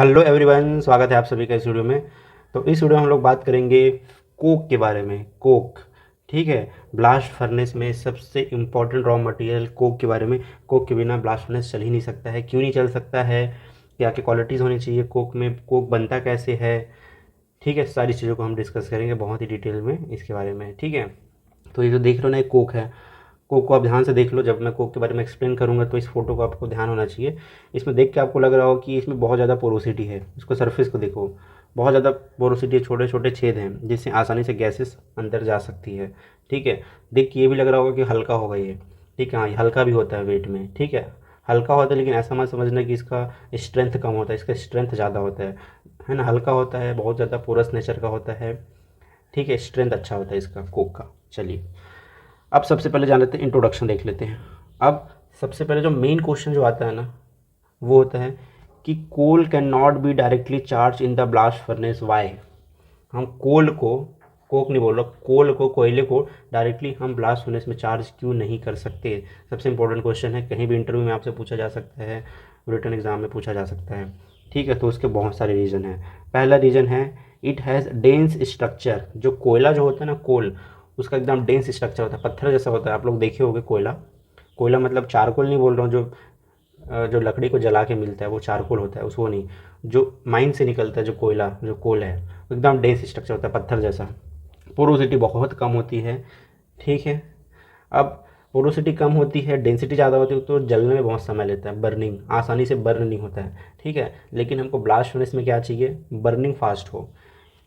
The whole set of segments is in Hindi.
हेलो एवरीवन, स्वागत है आप सभी का इस वीडियो में। तो इस वीडियो में हम लोग बात करेंगे कोक के बारे में। कोक, ठीक है। ब्लास्ट फर्नेस में सबसे इम्पोर्टेंट रॉ मटेरियल कोक के बारे में। कोक के बिना ब्लास्ट फर्नेस चल ही नहीं सकता है। क्यों नहीं चल सकता है, क्या क्या क्वालिटीज़ होनी चाहिए कोक में, कोक बनता कैसे है, ठीक है। सारी चीज़ों को हम डिस्कस करेंगे बहुत ही डिटेल में इसके बारे में, ठीक है। तो ये जो देख रहे हो ना, एक कोक है। कोक को आप ध्यान से देख लो। जब मैं कोक के बारे में एक्सप्लेन करूँगा तो इस फोटो को आपको ध्यान होना चाहिए। इसमें देख के आपको लग रहा हो कि इसमें बहुत ज़्यादा पोरोसिटी है। इसको सरफेस को देखो, बहुत ज़्यादा पोरोसिटी है, छोटे छोटे छेद हैं जिससे आसानी से गैसेस अंदर जा सकती है, ठीक है। देख के ये भी लग रहा होगा कि हल्का होगा ये, ठीक है। हाँ, ये हल्का भी होता है वेट में, ठीक है। हल्का होता है, लेकिन ऐसा मत समझना कि इसका स्ट्रेंथ कम होता है। इसका स्ट्रेंथ ज़्यादा होता है ना। हल्का होता है, बहुत ज़्यादा पोरस नेचर का होता है, ठीक है। स्ट्रेंथ अच्छा होता है इसका, कोक का। चलिए, अब सबसे पहले जान लेते हैं, इंट्रोडक्शन देख लेते हैं। अब सबसे पहले जो मेन क्वेश्चन जो आता है ना, वो होता है कि coal can not be directly charge in the blast furnace, why. हम कोल को, कोक नहीं बोल रहा, कोल को, कोयले को डायरेक्टली हम ब्लास्ट फर्नेस में चार्ज क्यों नहीं कर सकते। सबसे इंपॉर्टेंट क्वेश्चन है, कहीं भी इंटरव्यू में आपसे पूछा जा सकता है, रिटन एग्जाम में पूछा जा सकता है, ठीक है। तो उसके बहुत सारे रीज़न हैं। पहला रीज़न है, इट हैज़ डेंस स्ट्रक्चर। जो कोयला जो होता है ना, कोल, उसका एकदम डेंस स्ट्रक्चर होता है, पत्थर जैसा होता है। आप लोग देखे होंगे कोयला। कोयला मतलब चारकोल नहीं बोल रहा हूँ, जो लकड़ी को जला के मिलता है वो चारकोल होता है, उसको नहीं। जो माइन से निकलता है, जो कोयला, जो कोल है, एकदम डेंस स्ट्रक्चर होता है, पत्थर जैसा। पोरोसिटी बहुत कम होती है, ठीक है। अब पोरोसिटी कम होती है, डेंसिटी ज़्यादा होती है, तो जलने में बहुत समय लेता है। बर्निंग आसानी से बर्न नहीं होता है, ठीक है। लेकिन हमको ब्लास्ट फर्नेस में क्या चाहिए, बर्निंग फास्ट हो।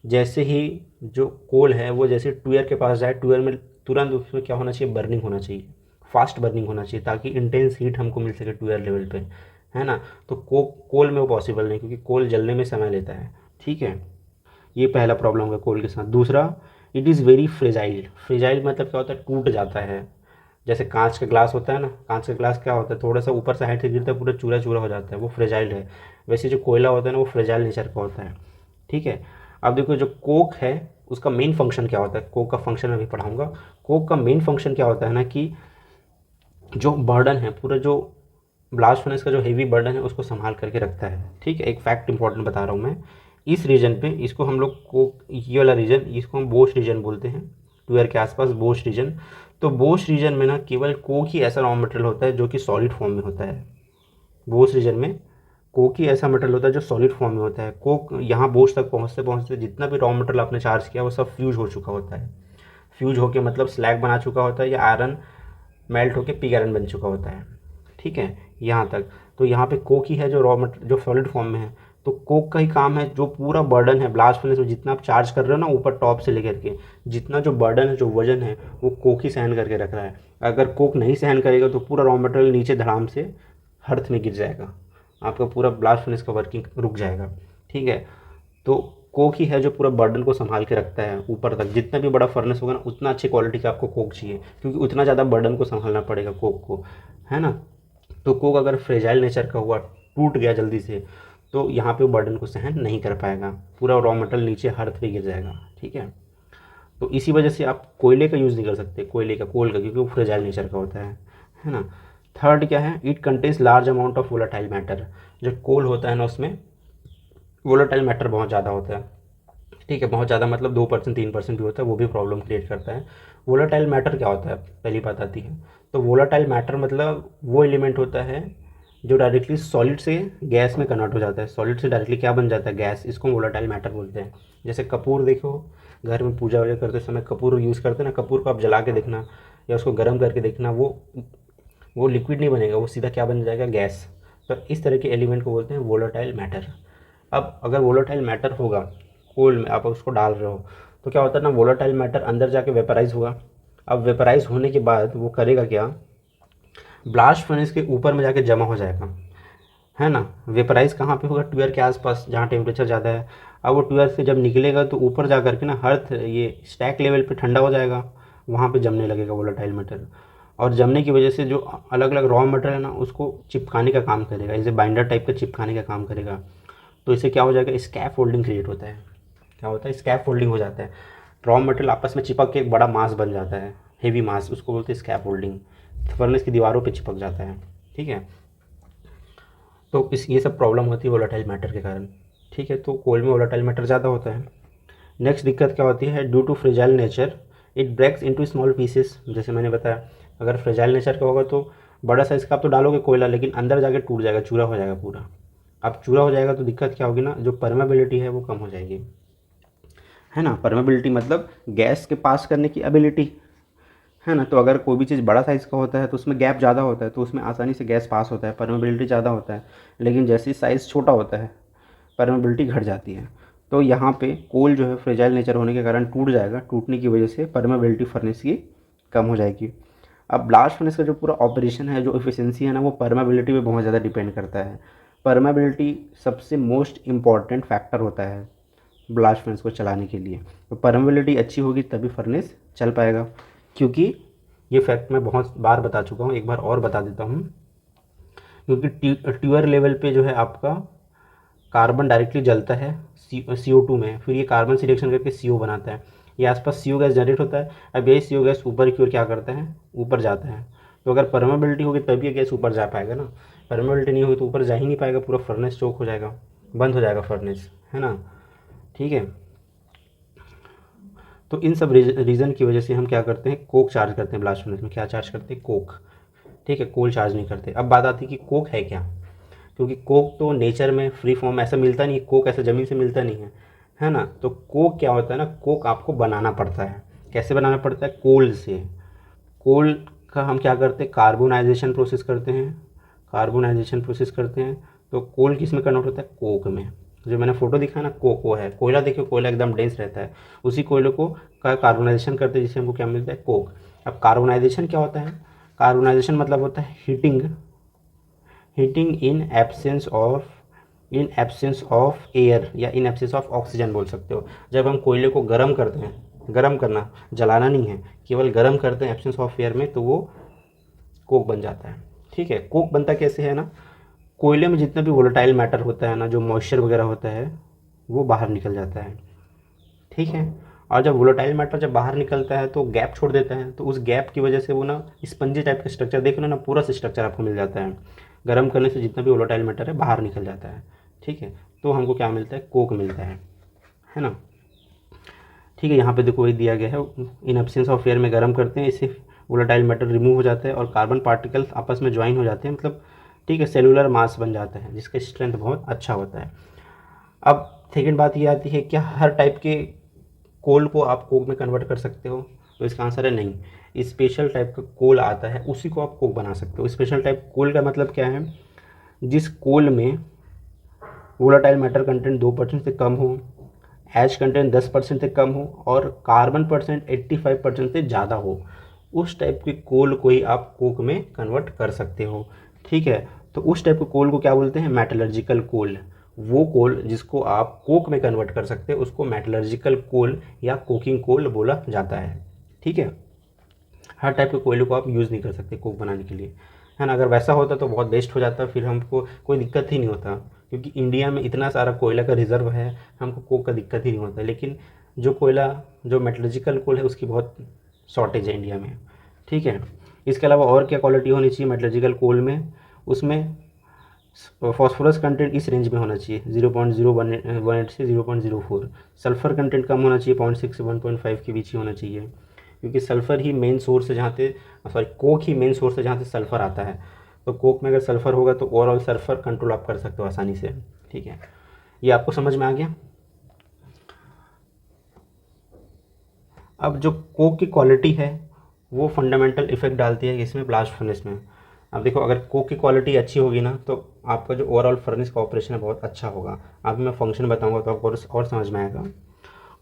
जैसे ही जो कोल है वो जैसे ट्यूअर के पास जाए, ट्यूअर में तुरंत उसमें क्या होना चाहिए, बर्निंग होना चाहिए, फास्ट बर्निंग होना चाहिए, ताकि इंटेंस हीट हमको मिल सके ट्यूअर लेवल पे, है ना। तो कोल में वो पॉसिबल नहीं, क्योंकि कोल जलने में समय लेता है, ठीक है। ये पहला प्रॉब्लम होगा कोल के साथ। दूसरा, it is very fragile. Fragile मतलब क्या होता है, टूट जाता है। जैसे कांच का ग्लास होता है ना, कांच का ग्लास क्या होता है, थोड़ा सा ऊपर से हाइट से गिरता है, पूरा चूरा चूरा हो जाता है, वो फ्रेजाइल है। वैसे जो कोयला होता है ना, वो फ्रेजाइल नेचर का होता है, ठीक है। अब देखो, जो कोक है उसका मेन फंक्शन क्या होता है, कोक का फंक्शन अभी पढ़ाऊंगा। कोक का मेन फंक्शन क्या होता है ना, कि जो बर्डन है, पूरा जो ब्लास्ट फर्नेस का जो हेवी बर्डन है उसको संभाल करके रखता है, ठीक है। एक फैक्ट इंपॉर्टेंट बता रहा हूँ मैं। इस रीजन पे, इसको हम लोग को, ये वाला रीजन, इसको हम बोश रीजन बोलते हैं, ट्वेयर के आसपास बोश रीजन। तो बोश रीजन में ना केवल कोक ही ऐसा रॉ मटेरियल होता है जो कि सॉलिड फॉर्म में होता है। बोस रीजन में कोक ही ऐसा मटेरियल होता है जो सॉलिड फॉर्म में होता है। कोक यहाँ बोस तक पहुँचते पहुँचते जितना भी रॉ मटेरियल आपने चार्ज किया वो सब फ्यूज हो चुका होता है। फ्यूज होके मतलब स्लैग बना चुका होता है, या आयरन मेल्ट होके पिग आयरन बन चुका होता है, ठीक है, यहाँ तक। तो यहाँ पे कोक ही है जो रॉ मटेरियल, जो सॉलिड फॉर्म में है। तो कोक का ही काम है, जो पूरा बर्डन है ब्लास्ट फर्नेस में, जितना आप चार्ज कर रहे हो ना ऊपर टॉप से लेकर के, जितना जो बर्डन है, जो वजन है, वो कोक ही सहन करके रख रहा है। अगर कोक नहीं सहन करेगा तो पूरा रॉ मटेरियल नीचे धड़ाम से हर्थ में गिर जाएगा, आपका पूरा ब्लास्ट फर्नेस का वर्किंग रुक जाएगा, ठीक है। तो कोक ही है जो पूरा बर्डन को संभाल के रखता है ऊपर तक। जितना भी बड़ा फर्नेस होगा ना, उतना अच्छी क्वालिटी का आपको कोक चाहिए, क्योंकि उतना ज़्यादा बर्डन को संभालना पड़ेगा कोक को, है ना। तो कोक अगर फ्रेजाइल नेचर का हुआ, टूट गया जल्दी से, तो यहाँ पे वो बर्डन को सहन नहीं कर पाएगा, पूरा रॉ मटेरियल नीचे हर्थ पे गिर जाएगा, ठीक है। तो इसी वजह से आप कोयले का यूज़ नहीं कर सकते, कोयले का, कोल का, क्योंकि वो फ्रेजाइल नेचर का होता है ना। थर्ड क्या है, it contains large amount of volatile matter. जो कोल होता है ना, उसमें वोलाटाइल मैटर बहुत ज़्यादा होता है, ठीक है। बहुत ज़्यादा मतलब 2% 3% भी होता है, वो भी प्रॉब्लम क्रिएट करता है। वोलाटाइल मैटर क्या होता है, पहली बात आती है। तो वोलाटाइल मैटर मतलब वो एलिमेंट होता है जो डायरेक्टली सॉलिड से गैस में कन्वर्ट हो जाता है। सॉलिड से डायरेक्टली क्या बन जाता है, गैस। इसको वोलाटाइल मैटर बोलते हैं। जैसे कपूर देखो, घर में पूजा वूजा करते समय कपूर यूज़ करते हैं ना, कपूर को आप जला के देखना या उसको गर्म करके देखना, वो लिक्विड नहीं बनेगा, वो सीधा क्या बन जाएगा, गैस। तो इस तरह के एलिमेंट को बोलते हैं वोलाटाइल मैटर। अब अगर वोलाटाइल मैटर होगा, कोल में आप उसको डाल रहे हो, तो क्या होता है ना, वोलाटाइल मैटर अंदर जाके वेपराइज होगा। अब वेपराइज होने के बाद वो करेगा क्या, ब्लास्ट फर्नेस के ऊपर में जाके जमा हो जाएगा, है ना। वेपराइज कहाँ पे होगा, ट्वेयर के आसपास, जहाँ टेम्परेचर ज़्यादा है। अब वो ट्वेयर से जब निकलेगा तो ऊपर जा करके ना हर्थ, ये स्टैक लेवल पे ठंडा हो जाएगा, वहाँ पे जमने लगेगा वोलेटाइल मटेरियल। और जमने की वजह से जो अलग अलग रॉ मटेरियल है ना, उसको चिपकाने का काम करेगा, जैसे बाइंडर टाइप का चिपकाने का काम करेगा। तो इससे क्या हो जाएगा, स्कैफ फोल्डिंग क्रिएट होता है। क्या होता है, स्कैफ फोल्डिंग हो जाता है। रॉ मटेरियल आपस में चिपक के एक बड़ा मास बन जाता है, हेवी मास, उसको बोलते हैं स्कैफ फोल्डिंग। फर्नेस की दीवारों पे चिपक जाता है, ठीक है। तो इस ये सब प्रॉब्लम होती है वोलेटाइल मैटर के कारण। ठीक है, तो कोल में वोलेटाइल मैटर ज़्यादा होता है। नेक्स्ट दिक्कत क्या होती है, due to fragile nature it breaks into small pieces. जैसे मैंने बताया, अगर फ्रेजाइल नेचर का होगा तो बड़ा साइज़ का आप तो डालोगे कोयला, लेकिन अंदर जाके टूट जाएगा, चूरा हो जाएगा पूरा। अब चूरा हो जाएगा तो दिक्कत क्या होगी ना, जो परमेबिलिटी है वो कम हो जाएगी, है ना। परमेबिलिटी मतलब गैस के पास करने की एबिलिटी, है ना। तो अगर कोई भी चीज़ बड़ा साइज़ का होता है तो उसमें गैप ज़्यादा होता है, तो उसमें आसानी से गैस पास होता है, परमेबिलिटी ज़्यादा होता है। लेकिन जैसे ही साइज़ छोटा होता है परमेबिलिटी घट जाती है। तो यहाँ पे कोल जो है फ्रेजाइल नेचर होने के कारण टूट जाएगा, टूटने की वजह से परमेबिलिटी फर्नेस की कम हो जाएगी। अब ब्लास्ट फर्नेस का जो पूरा ऑपरेशन है, जो एफिशिएंसी है ना, वो परमेबिलिटी पे बहुत ज़्यादा डिपेंड करता है। परमेबिलिटी सबसे मोस्ट इम्पॉर्टेंट फैक्टर होता है ब्लास्ट फर्नेस को चलाने के लिए। तो परमेबिलिटी अच्छी होगी तभी फर्नेस चल पाएगा, क्योंकि ये फैक्ट मैं बहुत बार बता चुका हूँ, एक बार और बता देता हूँ। क्योंकि ट्यूअर लेवल पे जो है आपका कार्बन डायरेक्टली जलता है CO2 में, फिर ये कार्बन से रिएक्शन करके CO बनाता है, ये आसपास CO गैस जनरेट होता है। अब यही CO गैस ऊपर की ओर क्या करता है, ऊपर जाता है। तो अगर परमेबिलिटी होगी तभी ये गैस ऊपर जा पाएगा ना, परमेबिलिटी नहीं होगी तो ऊपर जा ही नहीं पाएगा, पूरा फर्नेस चोक हो जाएगा, बंद हो जाएगा फर्नेस, है ना। ठीक है, तो इन सब रीज़न की वजह से हम क्या करते हैं, कोक चार्ज करते हैं ब्लास्ट फर्नेस में। क्या चार्ज करते हैं, कोक। ठीक है, कोल चार्ज नहीं करते। अब बात आती है कि कोक है क्या, क्योंकि कोक तो नेचर में फ्री फॉर्म ऐसा मिलता नहीं है, कोक ऐसा ज़मीन से मिलता नहीं है ना। तो कोक क्या होता है ना, कोक आपको बनाना पड़ता है। कैसे बनाना पड़ता है, कोल से। कोल का हम क्या करते हैं, कार्बोनाइजेशन प्रोसेस करते हैं, कार्बोनाइजेशन प्रोसेस करते हैं। तो कोल किस में कन्वर्ट होता है, कोक में। जो मैंने फोटो दिखाया ना, कोक वो है। कोयला देखिए, कोयला एकदम डेंस रहता है, उसी कोयले को का कार्बोनाइजेशन करते हैं, जिससे हमको क्या मिलता है, कोक। अब कार्बोनाइजेशन क्या होता है, कार्बोनाइजेशन मतलब होता है heating, heating in absence of air या इन एब्सेंस ऑफ ऑक्सीजन बोल सकते हो। जब हम कोयले को गर्म करते हैं, गर्म करना, जलाना नहीं है, केवल गर्म करते हैं एब्सेंस ऑफ एयर में, तो वो कोक बन जाता है। ठीक है, कोक बनता कैसे है ना, कोयले में जितना भी वोलेटाइल मैटर होता है ना, जो मॉइस्चर वगैरह होता है, वो बाहर निकल जाता है। ठीक है, और जब वोलेटाइल मैटर जब बाहर निकलता है तो गैप छोड़ देता है, तो उस गैप की वजह से वो ना स्पंजी टाइप का स्ट्रक्चर, देख लो ना, पूरा स्ट्रक्चर आपको मिल जाता है। गर्म करने से जितना भी वोलेटाइल मैटर है बाहर निकल जाता है। ठीक है, तो हमको क्या मिलता है, कोक मिलता है ना। ठीक है, यहाँ पे देखो वही दिया गया है, इन एब्सेंस ऑफ एयर में गर्म करते हैं, इससे वोलेटाइल मैटर रिमूव हो जाता है और कार्बन पार्टिकल्स आपस में ज्वाइन हो जाते हैं, मतलब ठीक है, सेलुलर मास बन जाता है, जिसका स्ट्रेंथ बहुत अच्छा होता है। अब सेकेंड बात ये आती है, क्या हर टाइप के कोल को आप कोक में कन्वर्ट कर सकते हो, तो इसका आंसर है नहीं। स्पेशल टाइप का कोल आता है, उसी को आप कोक बना सकते हो। स्पेशल टाइप कोल का मतलब क्या है, जिस कोल में वोलेटाइल मैटर कंटेंट 2% से कम हो, एच कंटेंट 10% से कम हो और कार्बन परसेंट 85% से ज़्यादा हो, उस टाइप के कोल को ही आप कोक में कन्वर्ट कर सकते हो। ठीक है, तो उस टाइप के कोल को क्या बोलते हैं, मेटलर्जिकल कोल। वो कोल जिसको आप कोक में कन्वर्ट कर सकते हैं उसको मेटलर्जिकल कोल या कोकिंग कोल बोला जाता है। ठीक है, हर टाइप के कोयले को आप यूज़ नहीं कर सकते कोक बनाने के लिए, है ना। अगर वैसा होता तो बहुत बेस्ट हो जाता, फिर हमको कोई दिक्कत ही नहीं होता, क्योंकि इंडिया में इतना सारा कोयला का रिज़र्व है, हमको कोक का दिक्कत ही नहीं होता। लेकिन जो कोयला, जो मेटलर्जिकल कोल है, उसकी बहुत शॉर्टेज है इंडिया में। ठीक है, इसके अलावा और क्या क्वालिटी होनी चाहिए मेटलर्जिकल कोल में, उसमें फॉस्फोरस कंटेंट इस रेंज में होना चाहिए, 0.018 से 0.04। सल्फ़र कंटेंट कम होना चाहिए, 0.6 से 1.5 के बीच ही होना चाहिए, क्योंकि सल्फ़र ही मेन सोर्स है जहाँ से, सॉरी, कोक ही मेन सोर्स है जहाँ से सल्फ़र आता है। तो कोक में अगर सल्फ़र होगा तो ओवरऑल सल्फ़र कंट्रोल आप कर सकते हो आसानी से। ठीक है, ये आपको समझ में आ गया। अब जो कोक की क्वालिटी है वो फंडामेंटल इफेक्ट डालती है इसमें, ब्लास्ट फर्नेस में। अब देखो, अगर कोक की क्वालिटी अच्छी होगी ना तो आपका जो ओवरऑल फर्नेस का ऑपरेशन है बहुत अच्छा होगा। अभी मैं फंक्शन बताऊंगा तो आपको और समझ में आएगा।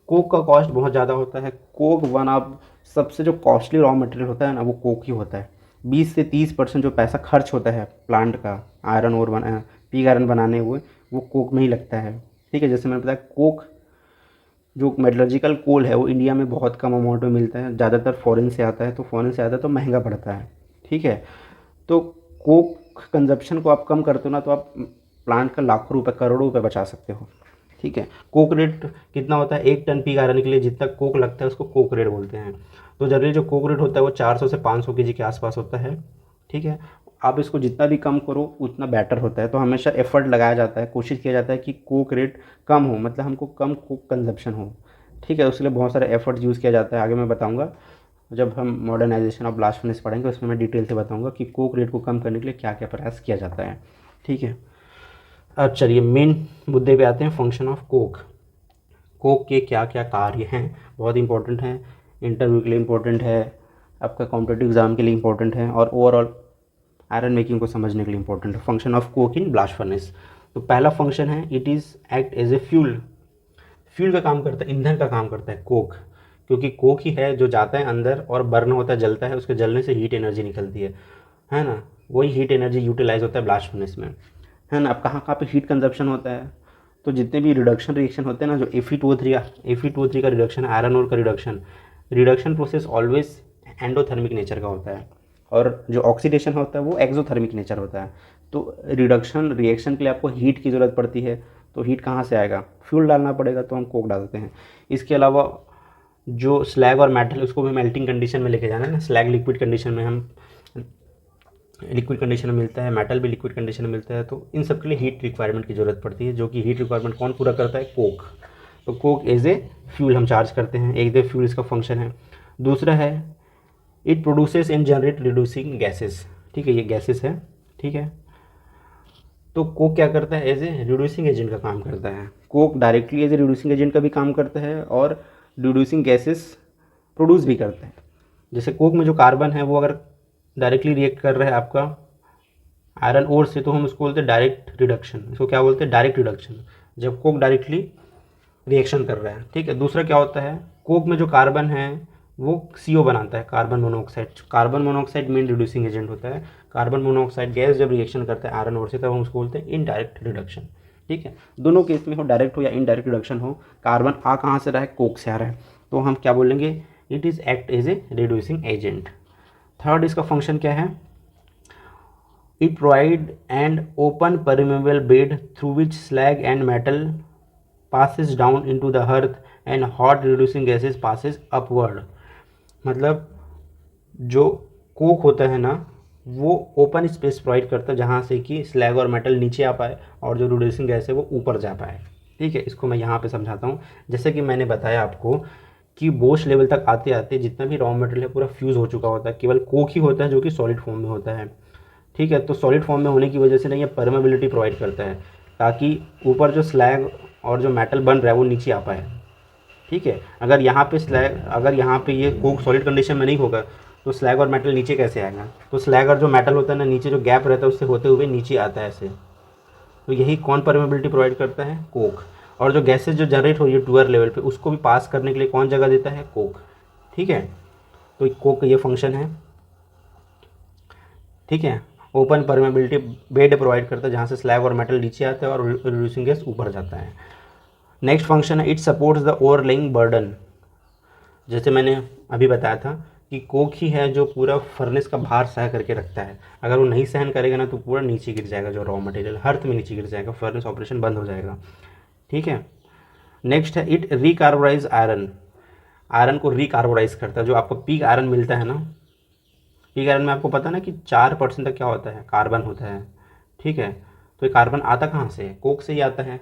कोक का कॉस्ट बहुत ज़्यादा होता है। कोक वन ऑफ सबसे जो कॉस्टली रॉ मटेरियल होता है ना, वो कोक ही होता है। 20 से 30% जो पैसा खर्च होता है प्लांट का आयरन और पिग आयरन बनाने हुए, वो कोक में ही लगता है। ठीक है, जैसे मैंने बताया, कोक जो मेटलर्जिकल कोल है वो इंडिया में बहुत कम अमाउंट में मिलता है, ज़्यादातर फॉरेन से आता है, तो फॉरेन से आता है तो महंगा पड़ता है। ठीक है, तो कोक कंजप्शन को आप कम करते हो ना, तो आप प्लांट का लाखों रुपए, करोड़ों रुपए बचा सकते हो। ठीक है, कोक रेट कितना होता है, 1 टन पिग आयरन के लिए जितना कोक लगता है उसको कोक रेट बोलते हैं। तो जनरली जो कोक रेट होता है वो 400 से 500 kg के आसपास होता है। ठीक है, आप इसको जितना भी कम करो उतना बेटर होता है। तो हमेशा एफर्ट लगाया जाता है, कोशिश किया जाता है कि कोक रेट कम हो, मतलब हमको कम कोक कंजप्शन हो, ठीक है। उसके लिए बहुत सारे एफर्ट्स यूज़ किया जाता है, आगे मैं बताऊँगा जब हम मॉडर्नाइजेशन ऑफ ब्लास्ट फर्नेस पढ़ेंगे उसमें मैं डिटेल से बताऊँगा कि कोक रेट को कम करने के लिए क्या क्या प्रयास किया जाता है, ठीक है। अब चलिए मेन मुद्दे पे आते हैं, फंक्शन ऑफ कोक। कोक के क्या क्या कार्य हैं, बहुत इंपॉर्टेंट हैं, इंटरव्यू के लिए इंपॉर्टेंट है, आपका कॉम्पिटिटिव एग्जाम के लिए इंपॉर्टेंट है, और ओवरऑल आयरन मेकिंग को समझने के लिए इंपॉर्टेंट है। Function of coke in blast furnace, तो पहला फंक्शन है it is act as a fuel. Fuel का काम करता है, ईंधन का काम करता है कोक, क्योंकि कोक ही है जो जाता है अंदर और बर्न होता है, जलता है, उसके जलने से हीट एनर्जी निकलती है ना। वही हीट एनर्जी यूटिलाइज होता है ब्लास्ट फर्नेस में, है ना। अब कहाँ कहाँ पे हीट कंजप्शन होता है, तो जितने भी रिडक्शन रिएक्शन होते हैं ना, जो Fe2O3 का रिडक्शन है, आयरन ओर का reduction process always endothermic nature का होता है, और जो ऑक्सीडेशन होता है वो एक्सोथर्मिक नेचर होता है। तो रिडक्शन रिएक्शन के लिए आपको हीट की ज़रूरत पड़ती है, तो हीट कहाँ से आएगा, फ्यूल डालना पड़ेगा, तो हम कोक डालते हैं। इसके अलावा जो स्लैग और मेटल उसको भी मेल्टिंग कंडीशन में लेके जाना है ना, स्लैग लिक्विड कंडीशन में हम लिक्विड कंडीशन में मिलता है, मेटल भी लिक्विड कंडीशन में मिलता है, तो इन सब के लिए हीट रिक्वायरमेंट की ज़रूरत पड़ती है, जो कि हीट रिक्वायरमेंट कौन पूरा करता है, कोक। तो कोक एज ए फ्यूल हम चार्ज करते हैं, एक दे फ्यूल इसका फंक्शन है। दूसरा है it produces and generate reducing gases, ठीक है, ये गैसेस है, ठीक है। तो कोक क्या करता है, एज ए रिड्यूसिंग एजेंट का काम करता है। Coke directly as a reducing agent का भी काम करता है और रिड्यूसिंग गैसेस प्रोड्यूस भी करता है। जैसे कोक में जो कार्बन है वो अगर डायरेक्टली रिएक्ट कर रहा है आपका आयरन ओर से, तो हम उसको बोलते हैं डायरेक्ट रिडक्शन, इसको क्या बोलते हैं, डायरेक्ट रिडक्शन, जब कोक डायरेक्टली रिएक्शन कर रहा है, ठीक है। दूसरा क्या होता है, कोक में जो कार्बन है वो CO बनाता है, carbon monoxide. Carbon monoxide main reducing agent होता है। कार्बन मोनोऑक्साइड गैस जब रिएक्शन करता है आयरन ओर से, तब हम उसको बोलते हैं इनडायरेक्ट रिडक्शन, ठीक है। दोनों केस में हो डायरेक्ट हो या इनडायरेक्ट रिडक्शन हो, कार्बन आ कहाँ से रहा है, कोक से आ रहा है, तो हम क्या बोलेंगे, it is act as a reducing agent. Third इसका फंक्शन क्या है, it provide and open permeable bed through which slag and metal passes down into the earth and hot reducing gases passes upward। मतलब जो कोक होता है ना वो ओपन स्पेस प्रोवाइड करता है जहाँ से कि स्लैग और मेटल नीचे आ पाए और जो रिड्यूसिंग गैस है वो ऊपर जा पाए, ठीक है। इसको मैं यहाँ पे समझाता हूँ। जैसे कि मैंने बताया आपको कि बोश लेवल तक आते आते जितना भी रॉ मटेरियल है पूरा फ्यूज़ हो चुका होता है, केवल कोक ही होता है जो कि सॉलिड फॉर्म में होता है, ठीक है। तो सॉलिड फॉर्म में होने की वजह से ना ये परमेबिलिटी प्रोवाइड करता है, ताकि ऊपर जो स्लैग और जो मेटल बन रहा है वो नीचे आ पाए, ठीक है। अगर यहाँ पे ये कोक सॉलिड कंडीशन में नहीं होगा तो स्लैग और मेटल नीचे कैसे आएगा, तो स्लैग और जो मेटल होता है ना नीचे जो गैप रहता है उससे होते हुए नीचे आता है ऐसे। तो यही कौन परमेबिलिटी प्रोवाइड करता है, कोक। और जो गैसेज जो जनरेट हो रही है टूअर लेवल पे उसको भी पास करने के लिए कौन जगह देता है, कोक, ठीक है। तो कोक का ये फंक्शन है, ठीक है। ओपन परमेबिलिटी बेड प्रोवाइड करता है जहाँ से स्लैग और मेटल नीचे आते हैं और रिड्यूसिंग गैस ऊपर जाता है। नेक्स्ट फंक्शन है इट सपोर्ट्स द ओवरलेइंग बर्डन। जैसे मैंने अभी बताया था कि कोक ही है जो पूरा फर्नेस का भार सह करके रखता है, अगर वो नहीं सहन करेगा ना तो पूरा नीचे गिर जाएगा, जो रॉ मटेरियल हर्थ में नीचे गिर जाएगा, फर्नेस ऑपरेशन बंद हो जाएगा, ठीक है। नेक्स्ट है इट रिकार्बोराइज आयरन। आयरन को रिकार्बोराइज करता है, जो आपको पीक आयरन मिलता है ना, पीक आयरन में आपको पता ना कि 4% तक क्या होता है, कार्बन होता है, ठीक है। तो ये कार्बन आता कहाँ से है, कोक से ही आता है।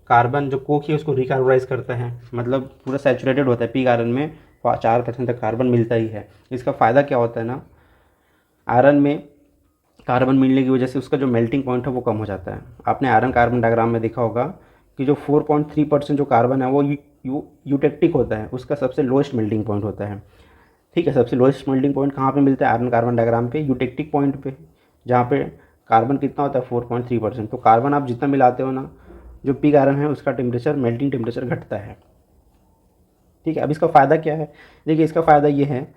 कार्बन जो कोक है उसको रिकार्बोराइज करता है, मतलब पूरा सैचुरेटेड होता है, पीक आयरन में 4% तक कार्बन मिलता ही है। इसका फ़ायदा क्या होता है ना, आयरन में कार्बन मिलने की वजह से उसका जो मेल्टिंग पॉइंट है वो कम हो जाता है। आपने आयरन कार्बन डायग्राम में देखा होगा कि जो 4.3% जो कार्बन है वो यूटेक्टिक होता है, उसका सबसे लोएस्ट मेल्टिंग पॉइंट होता है, ठीक है। सबसे लोएस्ट मेल्टिंग पॉइंट कहाँ पे मिलता है, आयरन कार्बन डायग्राम पे, यूटेक्टिक पॉइंट पे, जहाँ पे कार्बन कितना होता है 4.3%। तो कार्बन आप जितना मिलाते हो ना, जो पीक आयरन है उसका टेम्परेचर, मेल्टिंग टेम्परेचर घटता है, ठीक है। अब इसका फ़ायदा क्या है, देखिए इसका फ़ायदा ये है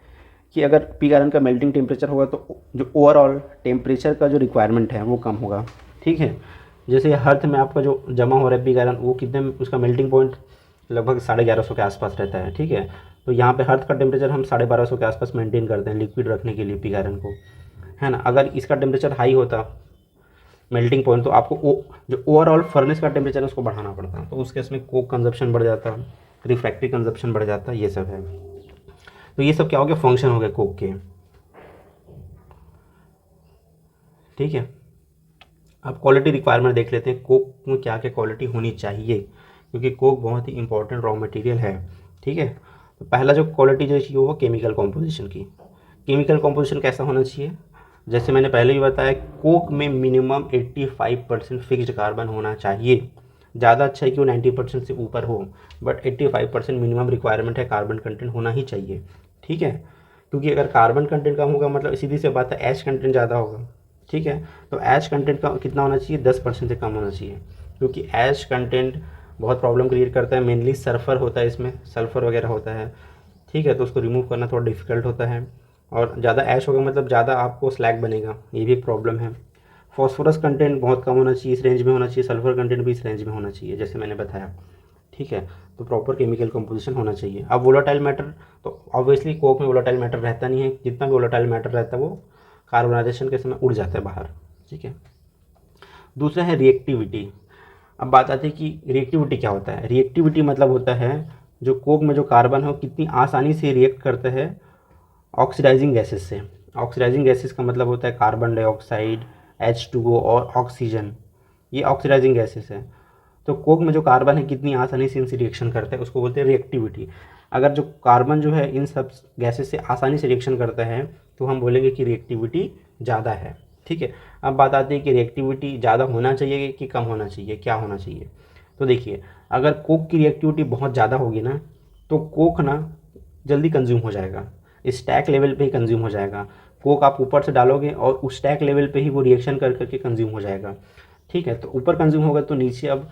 कि अगर पीक आयरन का मेल्टिंग टेम्परेचर होगा तो जो ओवरऑल टेम्परेचर का जो रिक्वायरमेंट है वो कम होगा, ठीक है। जैसे हर्थ में आपका जो जमा हो रहा है पीक आयरन वो कितने, उसका मेल्टिंग पॉइंट लगभग 1150 के आसपास रहता है, ठीक है। तो यहाँ पे हर्थ का टेम्परेचर हम 1250 के आसपास मेंटेन करते हैं लिक्विड रखने के लिए पीक आयरन को, है ना। अगर इसका टेम्परेचर हाई होता मेल्टिंग पॉइंट तो आपको जो ओवरऑल फर्नेस का टेम्परेचर है उसको बढ़ाना पड़ता, तो उस केस में कोक कंजप्शन बढ़ जाता, रिफ्रैक्टरी कंजप्शन बढ़ जाता, ये सब है। तो ये सब क्या हो गया, फंक्शन हो गया कोक के। ठीक है। अब क्वालिटी रिक्वायरमेंट देख लेते हैं, कोक में क्या क्या क्वालिटी होनी चाहिए, क्योंकि कोक बहुत ही इंपॉर्टेंट रॉ मटेरियल है। ठीक है, तो पहला जो क्वालिटी जो चाहिए वो केमिकल कॉम्पोजिशन की। केमिकल कॉम्पोजिशन कैसा होना चाहिए, जैसे मैंने पहले भी बताया, कोक में मिनिमम 85% फिक्स्ड कार्बन होना चाहिए। ज़्यादा अच्छा है कि वो 90% से ऊपर हो, बट 85% मिनिमम रिक्वायरमेंट है, कार्बन कंटेंट होना ही चाहिए। ठीक है, क्योंकि अगर कार्बन कंटेंट कम होगा मतलब सीधी सी बात है एच कंटेंट ज़्यादा होगा। ठीक है, तो एच कंटेंट का कितना होना चाहिए, 10% से कम होना चाहिए, क्योंकि एच कंटेंट बहुत प्रॉब्लम क्रिएट करता है। मेनली सल्फर होता है इसमें, सल्फर वगैरह होता है। ठीक है, तो उसको रिमूव करना थोड़ा डिफिकल्ट होता है, और ज़्यादा ऐश होगा मतलब ज़्यादा आपको स्लैग बनेगा, ये भी एक प्रॉब्लम है। फॉस्फोरस कंटेंट बहुत कम होना चाहिए, इस रेंज में होना चाहिए। सल्फर कंटेंट भी इस रेंज में होना चाहिए, जैसे मैंने बताया। ठीक है, तो प्रॉपर केमिकल कंपोजिशन होना चाहिए। अब वोलाटाइल मैटर, तो ऑब्वियसली कोक में वोलाटाइल मैटर रहता नहीं है, जितना भी वोलाटाइल मैटर रहता है वो कार्बोनाइजेशन के समय उड़ जाता है बाहर। ठीक है, दूसरा है रिएक्टिविटी। अब बात आती है कि रिएक्टिविटी क्या होता है। रिएक्टिविटी मतलब होता है जो कोक में जो कार्बन है वो कितनी आसानी से रिएक्ट करता है ऑक्सीडाइजिंग गैसेस से। ऑक्सीडाइजिंग गैसेस का मतलब होता है कार्बन डाइऑक्साइड, H2O और ऑक्सीजन, ये ऑक्सीडाइजिंग गैसेस है। तो कोक में जो कार्बन है कितनी आसानी से इनसे रिएक्शन करता है, उसको बोलते हैं रिएक्टिविटी। अगर जो कार्बन जो है इन सब गैसेस से आसानी से रिएक्शन करता है तो हम बोलेंगे कि रिएक्टिविटी ज़्यादा है। ठीक है, अब बात आती है कि रिएक्टिविटी ज़्यादा होना चाहिए कि कम होना चाहिए, क्या होना चाहिए। तो देखिए, अगर कोक की रिएक्टिविटी बहुत ज़्यादा होगी ना तो कोक ना जल्दी कंज्यूम हो जाएगा, स्टैक लेवल पे ही कंज्यूम हो जाएगा। कोक आप ऊपर से डालोगे और उस स्टैक लेवल पे ही वो रिएक्शन कर करके कंज्यूम हो जाएगा। ठीक है, तो ऊपर कंज्यूम होगा तो नीचे अब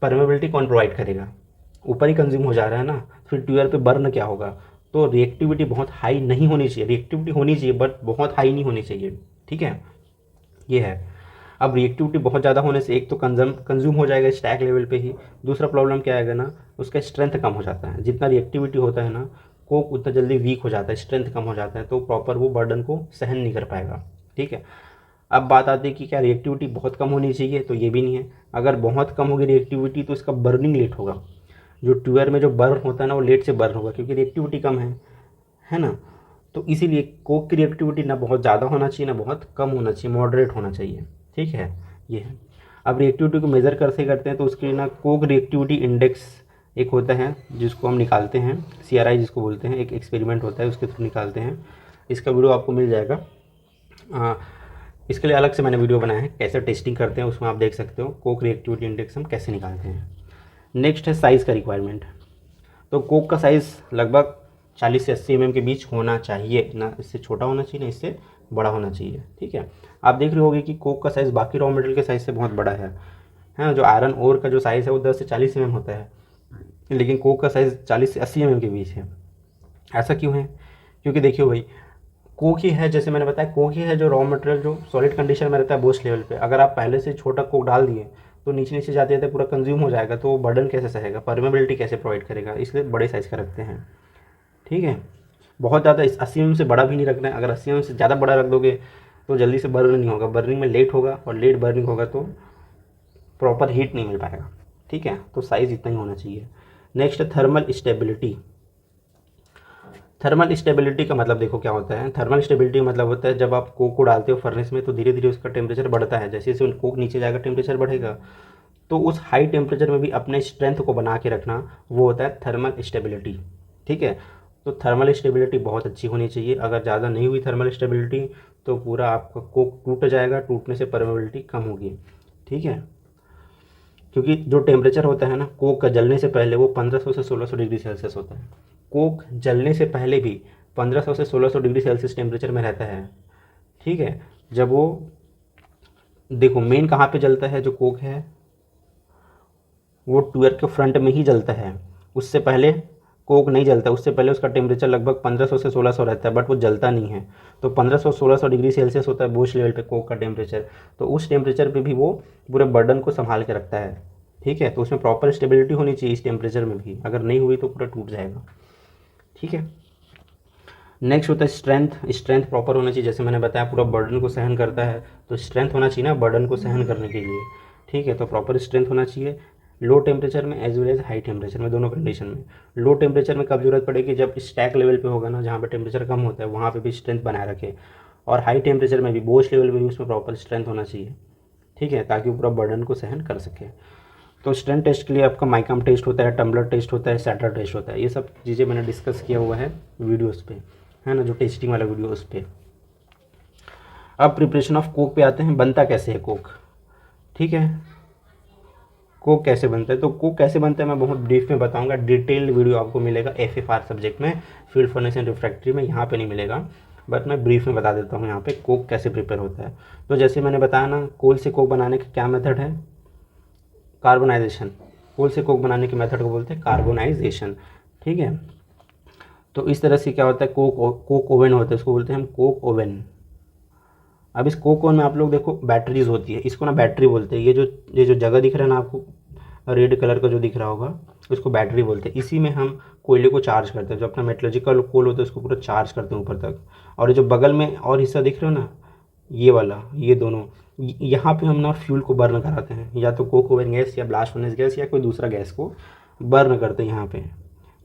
परमेबिलिटी कौन प्रोवाइड करेगा, ऊपर ही कंज्यूम हो जा रहा है ना, फिर ट्यूअर पे बर्न क्या होगा। तो रिएक्टिविटी बहुत हाई नहीं होनी चाहिए, रिएक्टिविटी होनी चाहिए बट बहुत हाई नहीं होनी चाहिए। ठीक है, ये है। अब रिएक्टिविटी बहुत ज़्यादा होने से एक तो कंज्यूम हो जाएगा स्टैक लेवल पे ही, दूसरा प्रॉब्लम क्या आएगा ना, उसका स्ट्रेंथ कम हो जाता है। जितना रिएक्टिविटी होता है ना कोक उतना जल्दी वीक हो जाता है, स्ट्रेंथ कम हो जाता है, तो प्रॉपर वो बर्डन को सहन नहीं कर पाएगा। ठीक है, अब बात आती है कि क्या रिएक्टिविटी बहुत कम होनी चाहिए, तो ये भी नहीं है। अगर बहुत कम होगी रिएक्टिविटी तो इसका बर्निंग लेट होगा, जो ट्यूअर में जो बर्न होता है ना वो लेट से बर्न होगा, क्योंकि रिएक्टिविटी कम है ना। तो इसीलिए कोक की रिएक्टिविटी ना बहुत ज़्यादा होना चाहिए ना बहुत कम होना चाहिए, मॉडरेट होना चाहिए। ठीक है, ये है। अब रिएक्टिविटी को मेज़र कैसे करते हैं, तो उसके लिए ना कोक रिएक्टिविटी इंडेक्स एक होता है जिसको हम निकालते हैं, CRI जिसको बोलते हैं, एक एक्सपेरिमेंट होता है उसके थ्रू निकालते हैं। इसका वीडियो आपको मिल जाएगा। इसके लिए अलग से मैंने वीडियो बनाया है कैसे टेस्टिंग करते हैं, उसमें आप देख सकते हो कोक रिएक्टिविटी इंडेक्स हम कैसे निकालते हैं। नेक्स्ट है साइज़ का रिक्वायरमेंट। तो कोक का साइज़ लगभग 40 से 80 mm के बीच होना चाहिए, ना इससे छोटा होना चाहिए ना इससे बड़ा होना चाहिए। ठीक है, आप देख रहे होगे कि कोक का साइज़ बाकी रॉ मटेरियल के साइज़ से बहुत बड़ा है ना। जो आयरन ओर का जो साइज़ है वो 10 से 40 mm होता है, लेकिन कोक का साइज़ 40 से 80 mm के बीच है। ऐसा क्यों है, क्योंकि देखिए भाई कोक ही है, जैसे मैंने बताया कोक ही है जो रॉ मटेरियल जो सॉलिड कंडीशन में रहता है बोस लेवल पे। अगर आप पहले से छोटा कोक डाल दिए तो नीचे नीचे जाते जाते पूरा कंज्यूम हो जाएगा, तो वो बर्डन कैसे सहेगा, परमेबिलिटी कैसे प्रोवाइड करेगा, इसलिए बड़े साइज़ का रखते हैं। ठीक है, बहुत ज़्यादा इस 80 mm से बड़ा भी नहीं रखना है। अगर 80 mm से ज़्यादा बड़ा रख दोगे तो जल्दी से बर्न नहीं होगा, बर्निंग में लेट होगा, और लेट बर्निंग होगा तो प्रॉपर हीट नहीं मिल पाएगा। ठीक है, तो साइज़ इतना ही होना चाहिए। नेक्स्ट है थर्मल स्टेबिलिटी। थर्मल स्टेबिलिटी का मतलब देखो क्या होता है। थर्मल स्टेबिलिटी मतलब होता है जब आप कोक को डालते हो फर्नेस में तो धीरे धीरे उसका टेम्परेचर बढ़ता है, जैसे जैसे कोक नीचे जाएगा टेम्परेचर बढ़ेगा, तो उस हाई टेम्परेचर में भी अपने स्ट्रेंथ को बना के रखना वो होता है थर्मल स्टेबिलिटी। ठीक है, तो थर्मल स्टेबिलिटी बहुत अच्छी होनी चाहिए। अगर ज़्यादा नहीं हुई थर्मल स्टेबिलिटी तो पूरा आपका कोक टूट जाएगा, टूटने से परमेबिलिटी कम होगी। ठीक है, क्योंकि जो टेम्परेचर होता है ना कोक का जलने से पहले वो 1500 से 1600 डिग्री सेल्सियस होता है। कोक जलने से पहले भी 1500 से 1600 डिग्री सेल्सियस टेम्परेचर में रहता है। ठीक है, जब वो देखो मेन कहाँ पे जलता है, जो कोक है वो ट्यूअर के फ्रंट में ही जलता है, उससे पहले कोक नहीं जलता। उससे पहले उसका टेम्परेचर लगभग 1500 से 1600 रहता है, बट वो जलता नहीं है। तो 1500-1600 डिग्री सेल्सियस होता है बोश लेवल पे कोक का टेम्परेचर, तो उस टेम्परेचर पे भी वो पूरे बर्डन को संभाल के रखता है। ठीक है, तो उसमें प्रॉपर स्टेबिलिटी होनी चाहिए इस टेम्परेचर में भी, अगर नहीं हुई तो पूरा टूट जाएगा। ठीक है, नेक्स्ट होता है स्ट्रेंथ। स्ट्रेंथ प्रॉपर होना चाहिए, जैसे मैंने बताया पूरा बर्डन को सहन करता है, तो स्ट्रेंथ होना चाहिए ना बर्डन को सहन करने के लिए। ठीक है, तो प्रॉपर स्ट्रेंथ होना चाहिए लो टेम्परेचर में as well as high temperature में, दोनों कंडीशन में। लो टेम्परेचर में कब जरूरत पड़ेगी, जब स्टैक लेवल पे होगा ना, जहाँ पे टेम्परेचर कम होता है वहाँ पे भी स्ट्रेंथ बनाए रखे। और हाई टेम्परेचर में भी बोश लेवल में भी उसमें प्रॉपर स्ट्रेंथ होना चाहिए, ठीक है, ताकि वो पूरा बर्डन को सहन कर सके। तो स्ट्रेंथ टेस्ट के लिए आपका माइकाम टेस्ट होता है, टम्बलर टेस्ट होता है, सैटर टेस्ट होता है। ये सब चीज़ें मैंने डिस्कस किया हुआ है वीडियोस पे, है ना, जो टेस्टिंग वाला वीडियो उस पर। अब प्रिपरेशन ऑफ कोक पे आते हैं, बनता कैसे है कोक, ठीक है। कोक कैसे बनता है, तो कोक कैसे बनता है मैं बहुत ब्रीफ में बताऊंगा। डिटेल्ड वीडियो आपको मिलेगा FFR सब्जेक्ट में, फील्ड फर्नेस एंड रिफ्रैक्टरी में, यहाँ पे नहीं मिलेगा, बट मैं ब्रीफ में बता देता हूँ यहाँ पे कोक कैसे प्रिपेयर होता है। तो जैसे मैंने बताया ना, कोल से कोक बनाने का क्या मेथड है, कार्बोनाइजेशन। कोल से कोक बनाने के मेथड को बोलते हैं कार्बोनाइजेशन, ठीक है। तो इस तरह से क्या होता है, कोक ओवन होता है, उसको बोलते हैं हम कोक ओवन। अब इस कोक ओवन में आप लोग देखो बैटरीज होती है, इसको ना बैटरी बोलते हैं। ये जो जगह दिख रहा है ना आपको, रेड कलर का जो दिख रहा होगा, उसको बैटरी बोलते हैं। इसी में हम कोयले को चार्ज करते हैं, जो अपना मेटलर्जिकल कोल होता है उसको पूरा चार्ज करते हैं ऊपर तक। और ये जो बगल में और हिस्सा दिख रहे हो ना, ये वाला, ये दोनों, यहाँ पे हम ना फ्यूल को बर्न कराते हैं, या तो कोक ओवन गैस या ब्लास्ट फर्नेस गैस या कोई दूसरा गैस को बर्न करते हैं यहाँ पे।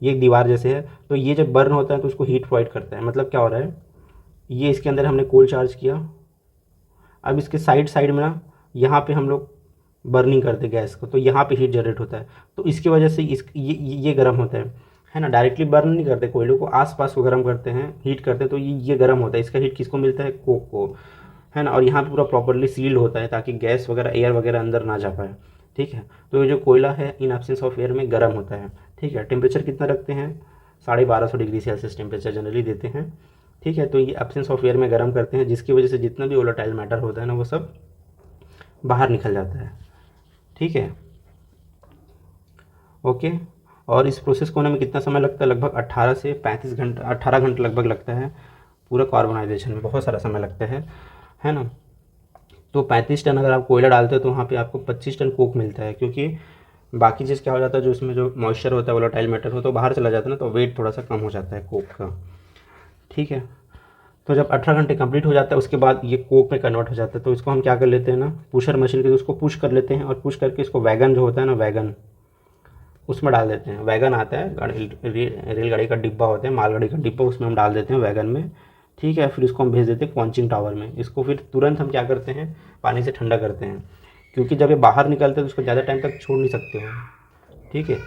ये एक दीवार जैसे है, तो ये जब बर्न होता है तो उसको हीट प्रोवाइड करता है। मतलब क्या हो रहा है, ये इसके अंदर हमने कोल चार्ज किया, अब इसके साइड साइड में ना यहाँ पे हम लोग बर्निंग करते गैस को, तो यहाँ पे हीट जनरेट होता है। तो इसकी वजह से ये गर्म होता है ना। डायरेक्टली बर्न नहीं करते कोयले को, आसपास को गर्म करते हैं, हीट करते हैं, तो ये गर्म होता है। इसका हीट किसको मिलता है, कोक को, है ना। और यहाँ पे पूरा प्रॉपरली सील्ड होता है ताकि गैस वगैरह, एयर वगैरह अंदर ना जा पाए, ठीक है। तो ये जो कोयला है इन एब्सेंस ऑफ एयर में गर्म होता है, ठीक है। टेम्परेचर कितना रखते हैं, 1250 डिग्री सेल्सियस टेम्परेचर जनरली देते हैं, ठीक है। तो ये एब्सेंस ऑफ एयर में गर्म करते हैं, जिसकी वजह से जितना भी वोलेटाइल मैटर होता है ना, वो सब बाहर निकल जाता है, ठीक है, ओके। और इस प्रोसेस को होने में कितना समय लगता है, लगभग 18 से 35 घंटा, 18 घंटे लगभग लगता है पूरा कार्बोनाइजेशन में, बहुत सारा समय लगता है ना। तो 35 टन अगर आप कोयला डालते हो तो वहाँ पे आपको 25 टन कोक मिलता है, क्योंकि बाकी चीज़ क्या हो जाता है, जो इसमें जो मॉइस्चर होता है, वोलेटाइल मैटर होता है, वो बाहर चला जाता है ना, तो वेट थोड़ा सा कम हो जाता है कोक का, ठीक है। तो जब 18 घंटे कंप्लीट हो जाता है उसके बाद ये कोक में कन्वर्ट हो जाता है। तो इसको हम क्या कर लेते हैं ना, पुशर मशीन के उसको पुश कर लेते हैं, और पुश करके इसको वैगन जो होता है ना, वैगन, उसमें डाल देते हैं। वैगन आता है, रेलगाड़ी का डिब्बा होता है, मालगाड़ी का डिब्बा, उसमें हम डाल देते हैं वैगन में, ठीक है। फिर इसको हम भेज देते हैं क्वांचिंग टावर में। इसको फिर तुरंत हम क्या करते हैं, पानी से ठंडा करते हैं, क्योंकि जब ये बाहर निकलते हैं तो उसको ज़्यादा टाइम तक छोड़ नहीं सकते हैं, ठीक है।